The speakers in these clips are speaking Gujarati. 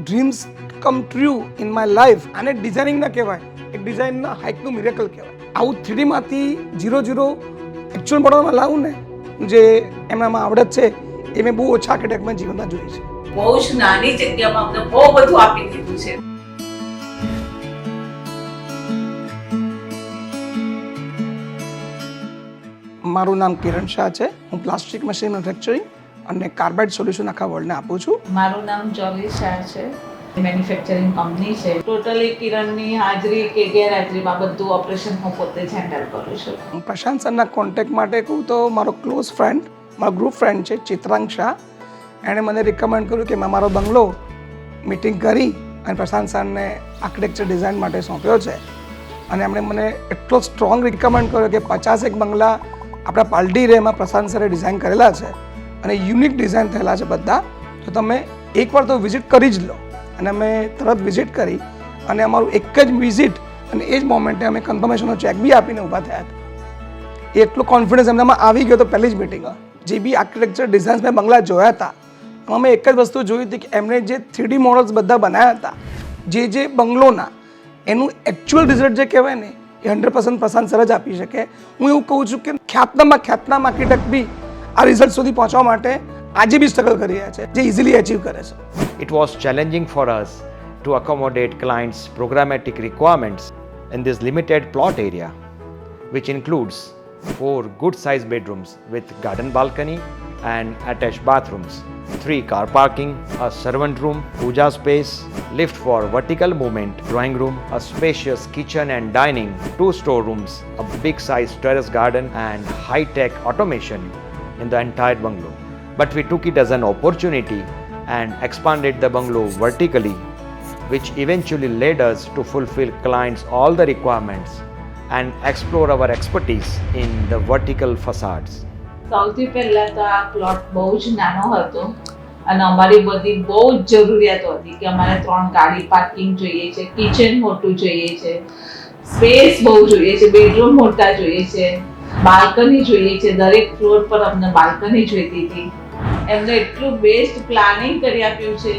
Dreams come true in my life. આને ડિઝાઇનિંગ ના કહેવાય, એક ડિઝાઇનના હાઇકનું મિરેકલ કહેવાય. આવું 3D માંથી 0 એકચ્યુઅલ મોડલમાં લાવું ને, જે એમનામાં આવડત છે એ મેં બહુ ઓછા આર્કિટેક્ટમાં જીવનમાં જોઈ છે. બહુ જ નાની જગ્યામાં અમને બહુ બધું આપી દીધું છે. મારું નામ કિરણ શાહ છે. હું પ્લાસ્ટિક મશીન મેન્યુફેક્ચરિંગ અને કાર્બાઇડ સોલ્યુશન આખા વર્લ્ડને આપું છું. મારું નામ જોલી શાહ છે. મેન્યુફેક્ચરિંગ કંપની છે. ટોટલી કિરણની હાજરી કે ગેરહાજરીમાં બધું ઓપરેશન હું પોતે જ હેન્ડલ કરું છું. હું પ્રશાંત સરના કોન્ટેક્ટ માટે કહું તો મારો ક્લોઝ ફ્રેન્ડ, મારો ગ્રુપ ફ્રેન્ડ છે ચિત્રાંગ શાહ. એણે મને રિકમેન્ડ કર્યું કે મેં મારો બંગલો મીટિંગ કરી અને પ્રશાંત સરને આર્કિટેક્ચર ડિઝાઇન માટે સોંપ્યો છે. અને એમણે મને એટલો સ્ટ્રોંગ રિકમેન્ડ કર્યો કે 50 બંગલા આપણા પાલડી રેમાં પ્રશાંત સરે ડિઝાઇન કરેલા છે અને યુનિક ડિઝાઇન થયેલા છે બધા. તો તમે એકવાર તો વિઝિટ કરી જ લો. અને અમે તરત વિઝિટ કરી અને અમારું એક જ વિઝિટ અને એ જ મોમેન્ટે અમે કન્ફર્મેશનનો ચેક બી આપીને ઊભા થયા હતા. એટલો કોન્ફિડન્સ એમનામાં આવી ગયો તો પહેલી જ મિટિંગમાં. જે બી આર્કિટેક્ચર ડિઝાઇન્સ મેં બંગલા જોયા હતા, અમે એક જ વસ્તુ જોઈ હતી કે એમણે જે 3D મોડલ્સ બધા બનાવ્યા હતા, જે બંગલોના એનું એકચ્યુઅલ રિઝલ્ટ જે કહેવાય ને એ 100% પ્રશાંત સર જ આપી શકે. હું એવું કહું છું કે ખ્યાતનામ આર્કિટેક્ટ બી આ રિઝલ્ટ સુધી પહોંચવા માટે આજે બી સ્ટ્રગલ કરી રહ્યા છે, જે ઇઝીલી અચીવ કરે છે. It was challenging for us to accommodate clients' programmatic requirements in this limited plot area, which includes 4 good-sized bedrooms with garden balcony and attached bathrooms, 3 car parking, a servant room, puja space, lift for vertical movement, drawing room, a spacious kitchen and dining, 2 storerooms, a big-sized terrace garden and high-tech automation in the entire bungalow. But we took it as an opportunity and expanded the bungalow vertically, which eventually led us to fulfill clients' all the requirements and explore our expertise in the vertical facades. સૌથી પહેલા તો આ પ્લોટ બહુ જ નાનો હતો અને અમારી બધી બહુ જ જરૂરિયાતો હતી કે અમારે 3 ગાડી પાર્કિંગ જોઈએ છે, કિચન મોટું જોઈએ છે, સ્પેસ બહુ જોઈએ છે, બેડરૂમ મોટા જોઈએ છે, બાલ્કની જોઈએ છે. દરેક ફ્લોર પર અમને બાલ્કની જોઈતી હતી. એમને એટલું બેસ્ટ પ્લાનિંગ કરી આપ્યું છે.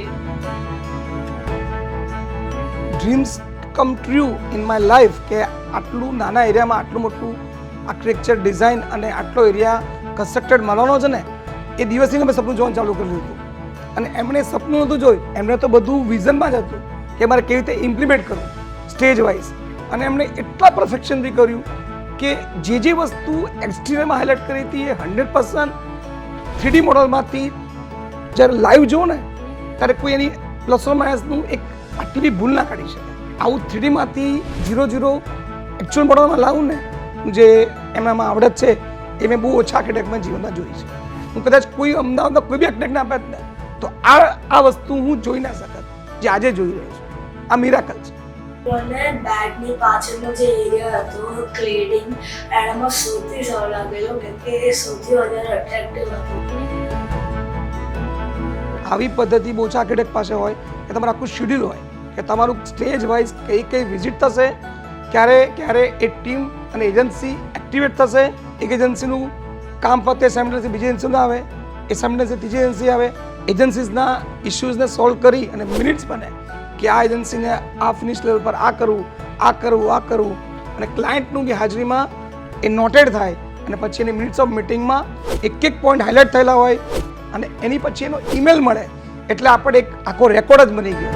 Dreams come true in my life કે આટલું નાના એરિયામાં આટલું મોટું આર્કિટેક્ચર ડિઝાઇન અને આટલો એરિયા કન્સ્ટ્રક્ટેડ મળવાનો છે ને, એ દિવસથી મેં સપનું જોવાનું ચાલુ કરી દીધું. અને એમણે સપનું નહોતું જોયું, એમણે તો બધું વિઝનમાં જ હતું કે મારે કેવી રીતે ઇમ્પ્લિમેન્ટ કરવું સ્ટેજ વાઇઝ. અને એમણે એટલા પરફેક્શનથી કર્યું કે જે વસ્તુ એક્સટિરિયરમાં હાઇલાઇટ કરી હતી એ 100% 3D મોડલમાંથી જ્યારે લાઈવ જુઓ ને ત્યારે કોઈ એની પ્લસ ઓર માઇનસનું એક આટલી બી ભૂલ ના કાઢી શકે. આવું 3D માંથી 0 એકચ્યુઅલ મોડલમાં લાવું ને, જે એમનામાં આવડત છે એ મેં બહુ ઓછા આર્કિટેક્ટમાં જીવનમાં જોઈ છે. હું કદાચ કોઈ અમદાવાદના કોઈ બી આર્કિટેક્ટને આપે જ ને તો આ વસ્તુ હું જોઈ ના શકત, જે આજે જોઈ રહ્યો છું. આ મિરાકલ છે. મને બેડની પાછળનો જે એરિયા હતો ક્લેડિંગ, એનામાં સૌથી સારો લાગેલો કેમ કે એ સૌથી વધારે અટ્રેક્ટિવ હતું. આવી પદ્ધતિ બહુ ઓછા આર્કિટેક્ટ પાસે હોય કે તમારું આખું શેડ્યુલ હોય કે તમારું સ્ટેજ વાઇઝ કઈ વિઝિટ થશે, ક્યારે એ ટીમ અને એજન્સી એક્ટિવેટ થશે, એક એજન્સીનું કામ પતે સાયમલ્ટેનિયસલી બીજી એજન્સીનું આવે, એ સાયમલ્ટેનિયસલી ત્રીજી એજન્સી આવે, એજન્સીઝના ઇશ્યુઝને સોલ્વ કરી અને મિનિટ્સ બને કે આ એજન્સીને આ ફિનિશ લેવલ પર આ કરવું અને ક્લાયન્ટનું બી હાજરીમાં એ નોટેડ થાય અને પછી એની મિનિટ્સ ઓફ મિટિંગમાં એક પોઈન્ટ હાઇલાઇટ થયેલા હોય અને એની પછી એનો ઈમેલ મળે એટલે આપણે એક આખો રેકોર્ડ જ બની ગયો.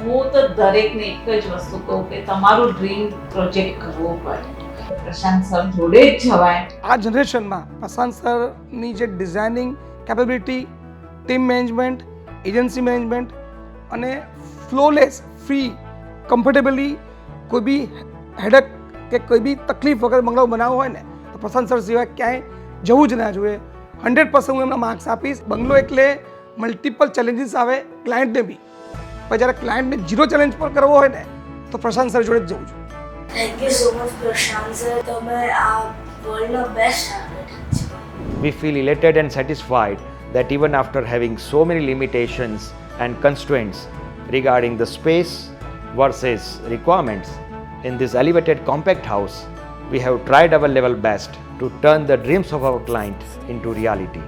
હું તો દરેકને એક જ વસ્તુ કહું કે તમારું ડ્રીમ પ્રોજેક્ટ કરવો પડે. પ્રશાંત સર જોડે જ જવાય. આ જનરેશનમાં પ્રશાંત સરની જે designing capability, team management, agency management અને ફ્લોલેસ, ફ્રી, કમ્ફર્ટેબલી કોઈ બી હેડક કે કોઈ બી તકલીફ વગર બંગલો બનાવવો હોય ને તો પ્રશાંત સર સિવાય ક્યાંય જવું જ ના જોઈએ. 100% હું એમના માર્ક્સ આપીશ. બંગલો એટલે મલ્ટિપલ ચેલેન્જીસ આવે ક્લાયન્ટને બી, પણ જ્યારે ક્લાયન્ટને 0 ચેલેન્જ પર કરવો હોય ને તો પ્રશાંત સર જોડે જ જવું જોઈએ. Thank you so much Prashant sir, તમે આ વર્લ્ડનો બેસ્ટ આર્કિટેક્ટ છો. We feel elated and satisfied that even after having so many limitations and constraints regarding the space versus requirements in this elevated compact house, we have tried our level best to turn the dreams of our clients into reality.